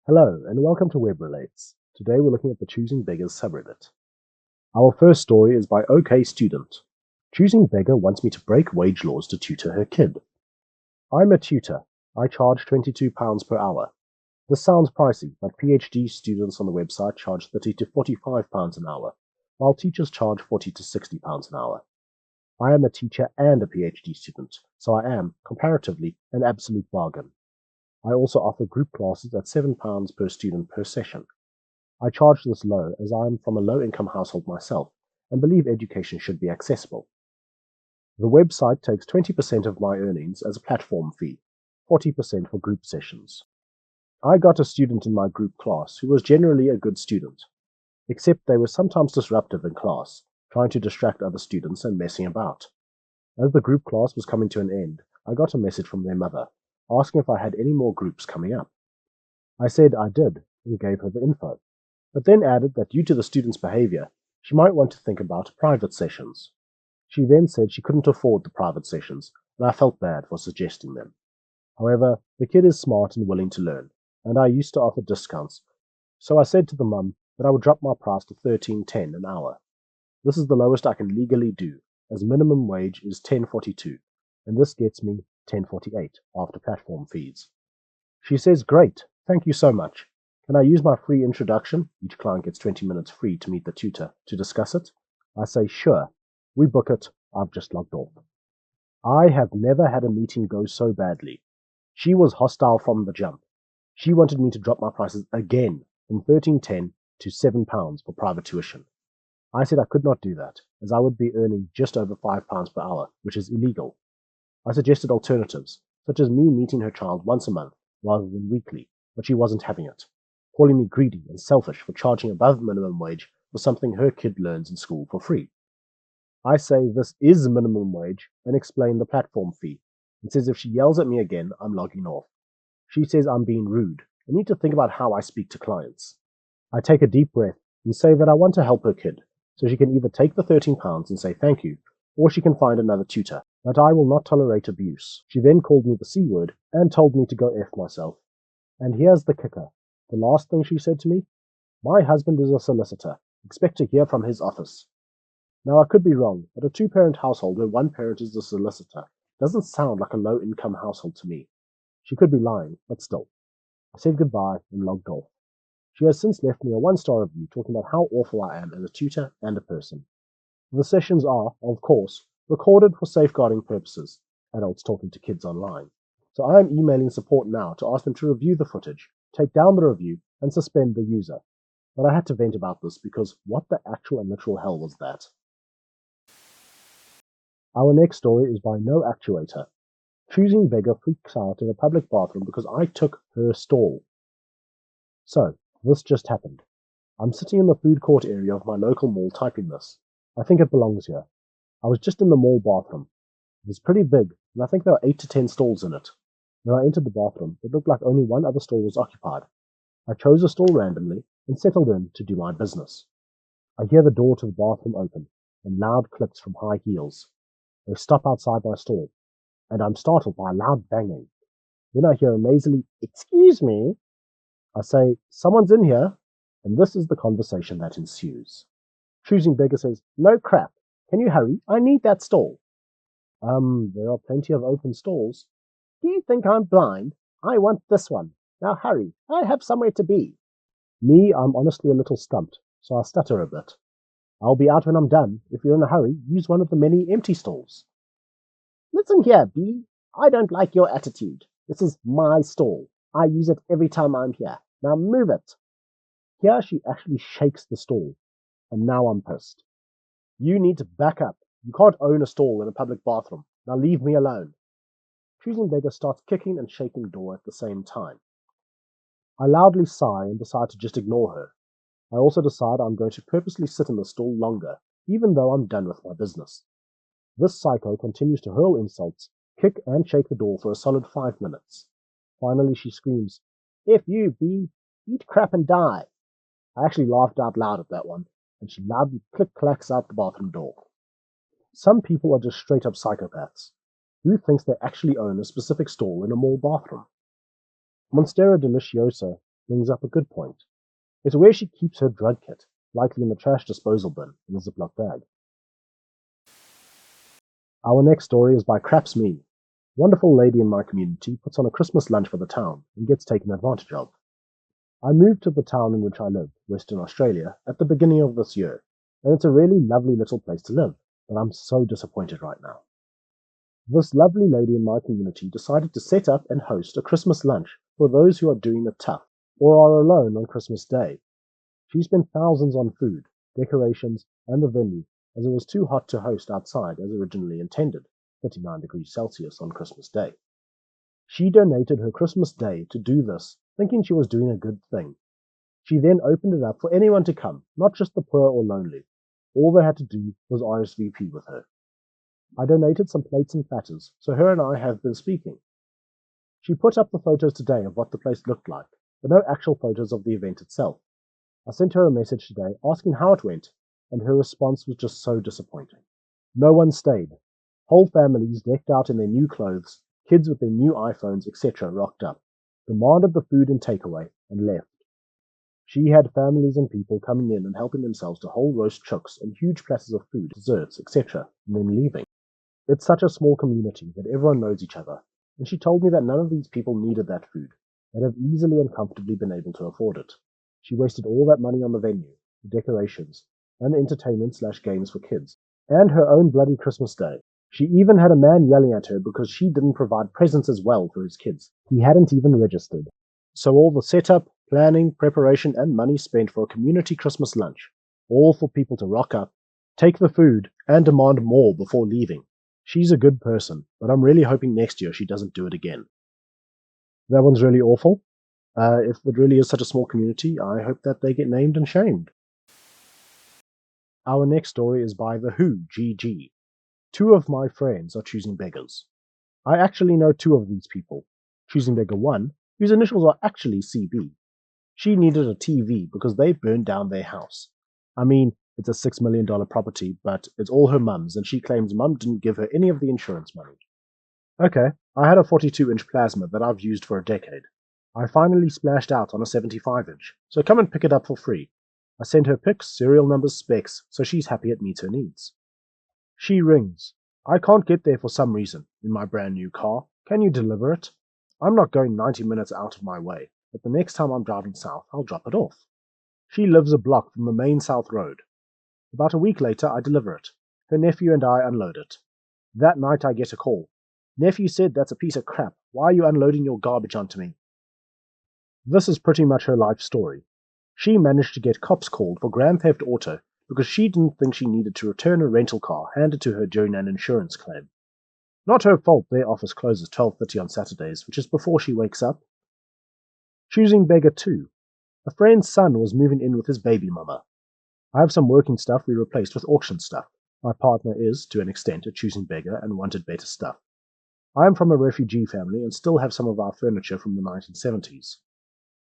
Hello, and welcome to Web Relates. Today we're looking at the Choosing Beggars subreddit. Our first story is by OK Student. Choosing Beggar wants me to break wage laws to tutor her kid. I'm a tutor. I charge £22 per hour. This sounds pricey, but PhD students on the website charge £30 to £45 an hour, while teachers charge £40 to £60 an hour. I am a teacher and a PhD student, so I am, comparatively, an absolute bargain. I also offer group classes at £7 per student per session. I charge this low as I am from a low-income household myself and believe education should be accessible. The website takes 20% of my earnings as a platform fee, 40% for group sessions. I got a student in my group class who was generally a good student, except they were sometimes disruptive in class, trying to distract other students and messing about. As the group class was coming to an end, I got a message from their mother, asking if I had any more groups coming up. I said I did and gave her the info, but then added that due to the student's behavior, she might want to think about private sessions. She then said she couldn't afford the private sessions, and I felt bad for suggesting them. However, the kid is smart and willing to learn, and I used to offer discounts, so I said to the mum that I would drop my price to $13.10 an hour. This is the lowest I can legally do, as minimum wage is $10.42, and this gets me $10.48 after platform fees. She says, "Great, thank you so much. Can I use my free introduction? Each client gets 20 minutes free to meet the tutor to discuss it." I say, "Sure." We book it. I've just logged off. I have never had a meeting go so badly. She was hostile from the jump. She wanted me to drop my prices again from $13.10 to £7 for private tuition. I said I could not do that, as I would be earning just over £5 per hour, which is illegal. I suggested alternatives, such as me meeting her child once a month rather than weekly, but she wasn't having it, calling me greedy and selfish for charging above minimum wage for something her kid learns in school for free. I say this is minimum wage and explain the platform fee, and says if she yells at me again, I'm logging off. She says I'm being rude and need to think about how I speak to clients. I take a deep breath and say that I want to help her kid, so she can either take the £13 and say thank you, or she can find another tutor, but I will not tolerate abuse. She then called me the C word and told me to go F myself. And here's the kicker. The last thing she said to me: "My husband is a solicitor. Expect to hear from his office." Now, I could be wrong, but a two-parent household where one parent is a solicitor doesn't sound like a low-income household to me. She could be lying, but still. I said goodbye and logged off. She has since left me a one-star review talking about how awful I am as a tutor and a person. The sessions are, of course, recorded for safeguarding purposes, adults talking to kids online. So I am emailing support now to ask them to review the footage, take down the review, and suspend the user. But I had to vent about this because what the actual and literal hell was that? Our next story is by No Actuator. Choosing Beggar freaks out in a public bathroom because I took her stall. So, this just happened. I'm sitting in the food court area of my local mall typing this. I think it belongs here. I was just in the mall bathroom. It was pretty big, and I think there were 8 to 10 stalls in it. When I entered the bathroom, it looked like only one other stall was occupied. I chose a stall randomly and settled in to do my business. I hear the door to the bathroom open, and loud clicks from high heels. They stop outside my stall, and I'm startled by a loud banging. Then I hear a nasally, "Excuse me." I say, "Someone's in here," and this is the conversation that ensues. Choosing Beggar says, "No crap. Can you hurry? I need that stall." There are plenty of open stalls. "Do you think I'm blind? I want this one. Now hurry. I have somewhere to be." Me, I'm honestly a little stumped, so I stutter a bit. "I'll be out when I'm done. If you're in a hurry, use one of the many empty stalls." "Listen here, B. I don't like your attitude. This is my stall. I use it every time I'm here. Now move it." Here she actually shakes the stall, and now I'm pissed. "You need to back up. You can't own a stall in a public bathroom. Now leave me alone." Choosing Beggar starts kicking and shaking the door at the same time. I loudly sigh and decide to just ignore her. I also decide I'm going to purposely sit in the stall longer, even though I'm done with my business. This psycho continues to hurl insults, kick and shake the door for a solid 5 minutes. Finally she screams, "F you, B, eat crap and die." I actually laughed out loud at that one, and she loudly click-clacks out the bathroom door. Some people are just straight-up psychopaths. Who thinks they actually own a specific stall in a mall bathroom? Monstera Deliciosa brings up a good point. It's where she keeps her drug kit, likely in the trash disposal bin in a Ziploc bag. Our next story is by Craps Me. Wonderful lady in my community puts on a Christmas lunch for the town and gets taken advantage of. I moved to the town in which I live, Western Australia, at the beginning of this year, and it's a really lovely little place to live, but I'm so disappointed right now. This lovely lady in my community decided to set up and host a Christmas lunch for those who are doing it tough or are alone on Christmas Day. She spent thousands on food, decorations, and the venue, as it was too hot to host outside as originally intended, 39 degrees Celsius on Christmas Day. She donated her Christmas Day to do this, thinking she was doing a good thing. She then opened it up for anyone to come, not just the poor or lonely. All they had to do was RSVP with her. I donated some plates and platters, so her and I have been speaking. She put up the photos today of what the place looked like, but no actual photos of the event itself. I sent her a message today asking how it went, and her response was just so disappointing. No one stayed. Whole families decked out in their new clothes, kids with their new iPhones, etc. rocked up, demanded the food and takeaway, and left. She had families and people coming in and helping themselves to whole roast chooks and huge platters of food, desserts, etc., and then leaving. It's such a small community that everyone knows each other, and she told me that none of these people needed that food, and have easily and comfortably been able to afford it. She wasted all that money on the venue, the decorations, and the entertainment/games for kids, and her own bloody Christmas Day. She even had a man yelling at her because she didn't provide presents as well for his kids. He hadn't even registered. So all the setup, planning, preparation, and money spent for a community Christmas lunch, all for people to rock up, take the food, and demand more before leaving. She's a good person, but I'm really hoping next year she doesn't do it again. That one's really awful. If it really is such a small community, I hope that they get named and shamed. Our next story is by The Who, GG. Two of my friends are choosing beggars. I actually know two of these people. Choosing Beggar 1, whose initials are actually CB. She needed a TV because they burned down their house. I mean, it's a $6 million property, but it's all her mum's, and she claims mum didn't give her any of the insurance money. Okay, I had a 42-inch plasma that I've used for a decade. I finally splashed out on a 75-inch, so come and pick it up for free. I sent her pics, serial numbers, specs, so she's happy it meets her needs. She rings. I can't get there for some reason, in my brand new car. Can you deliver it? I'm not going 90 minutes out of my way, but the next time I'm driving south, I'll drop it off. She lives a block from the main south road. About a week later, I deliver it. Her nephew and I unload it. That night I get a call. Nephew said that's a piece of crap. Why are you unloading your garbage onto me? This is pretty much her life story. She managed to get cops called for grand theft auto because she didn't think she needed to return a rental car handed to her during an insurance claim. Not her fault their office closes 12:30 on Saturdays, which is before she wakes up. Choosing Beggar 2. A friend's son was moving in with his baby mama. I have some working stuff we replaced with auction stuff. My partner is, to an extent, a choosing beggar and wanted better stuff. I am from a refugee family and still have some of our furniture from the 1970s.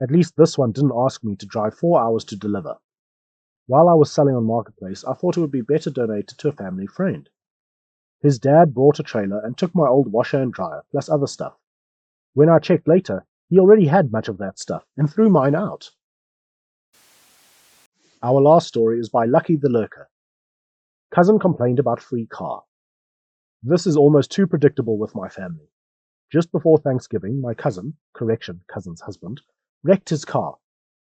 At least this one didn't ask me to drive 4 hours to deliver. While I was selling on Marketplace, I thought it would be better donated to a family friend. His dad brought a trailer and took my old washer and dryer, plus other stuff. When I checked later, he already had much of that stuff and threw mine out. Our last story is by Lucky the Lurker. Cousin complained about free car. This is almost too predictable with my family. Just before Thanksgiving, my cousin's husband, wrecked his car,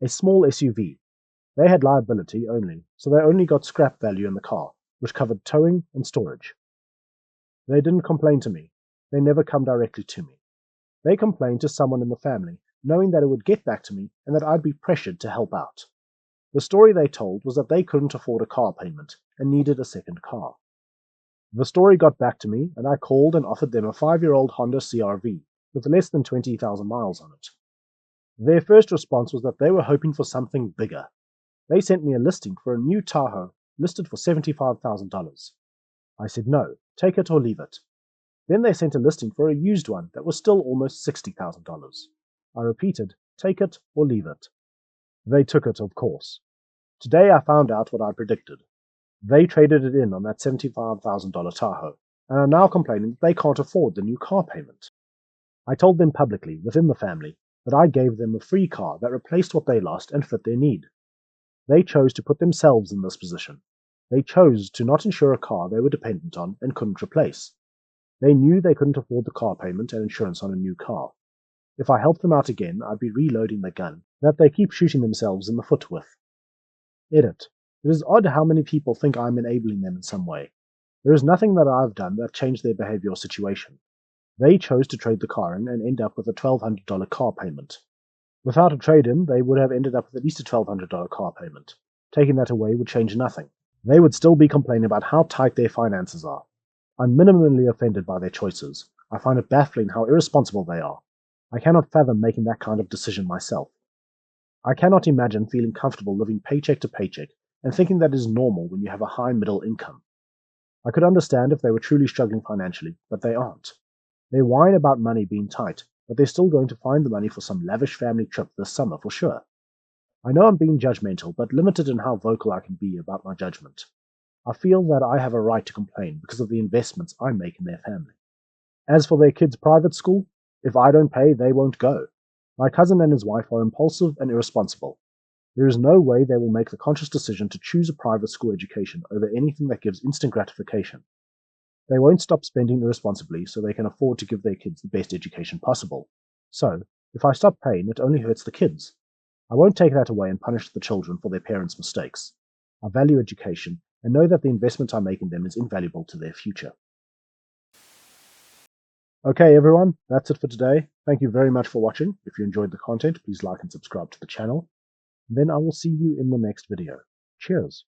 a small SUV. They had liability only, so they only got scrap value in the car, which covered towing and storage. They didn't complain to me. They never come directly to me. They complained to someone in the family, knowing that it would get back to me and that I'd be pressured to help out. The story they told was that they couldn't afford a car payment and needed a second car. The story got back to me, and I called and offered them a 5-year-old Honda CR-V with less than 20,000 miles on it. Their first response was that they were hoping for something bigger. They sent me a listing for a new Tahoe listed for $75,000. I said no, take it or leave it. Then they sent a listing for a used one that was still almost $60,000. I repeated, take it or leave it. They took it, of course. Today I found out what I predicted. They traded it in on that $75,000 Tahoe, and are now complaining that they can't afford the new car payment. I told them publicly, within the family, that I gave them a free car that replaced what they lost and fit their need. They chose to put themselves in this position. They chose to not insure a car they were dependent on and couldn't replace. They knew they couldn't afford the car payment and insurance on a new car. If I helped them out again, I'd be reloading the gun that they keep shooting themselves in the foot with. Edit. It is odd how many people think I'm enabling them in some way. There is nothing that I've done that changed their behavior or situation. They chose to trade the car in and end up with a $1,200 car payment. Without a trade-in, they would have ended up with at least a $1,200 car payment. Taking that away would change nothing. They would still be complaining about how tight their finances are. I'm minimally offended by their choices. I find it baffling how irresponsible they are. I cannot fathom making that kind of decision myself. I cannot imagine feeling comfortable living paycheck to paycheck and thinking that is normal when you have a high middle income. I could understand if they were truly struggling financially, but they aren't. They whine about money being tight, but they're still going to find the money for some lavish family trip this summer for sure. I know I'm being judgmental, but limited in how vocal I can be about my judgment. I feel that I have a right to complain because of the investments I make in their family. As for their kids' private school, if I don't pay, they won't go. My cousin and his wife are impulsive and irresponsible. There is no way they will make the conscious decision to choose a private school education over anything that gives instant gratification. They won't stop spending irresponsibly so they can afford to give their kids the best education possible. So, if I stop paying, it only hurts the kids. I won't take that away and punish the children for their parents' mistakes. I value education and know that the investment I make in them is invaluable to their future. Okay, everyone, that's it for today. Thank you very much for watching. If you enjoyed the content, please like and subscribe to the channel. Then I will see you in the next video. Cheers.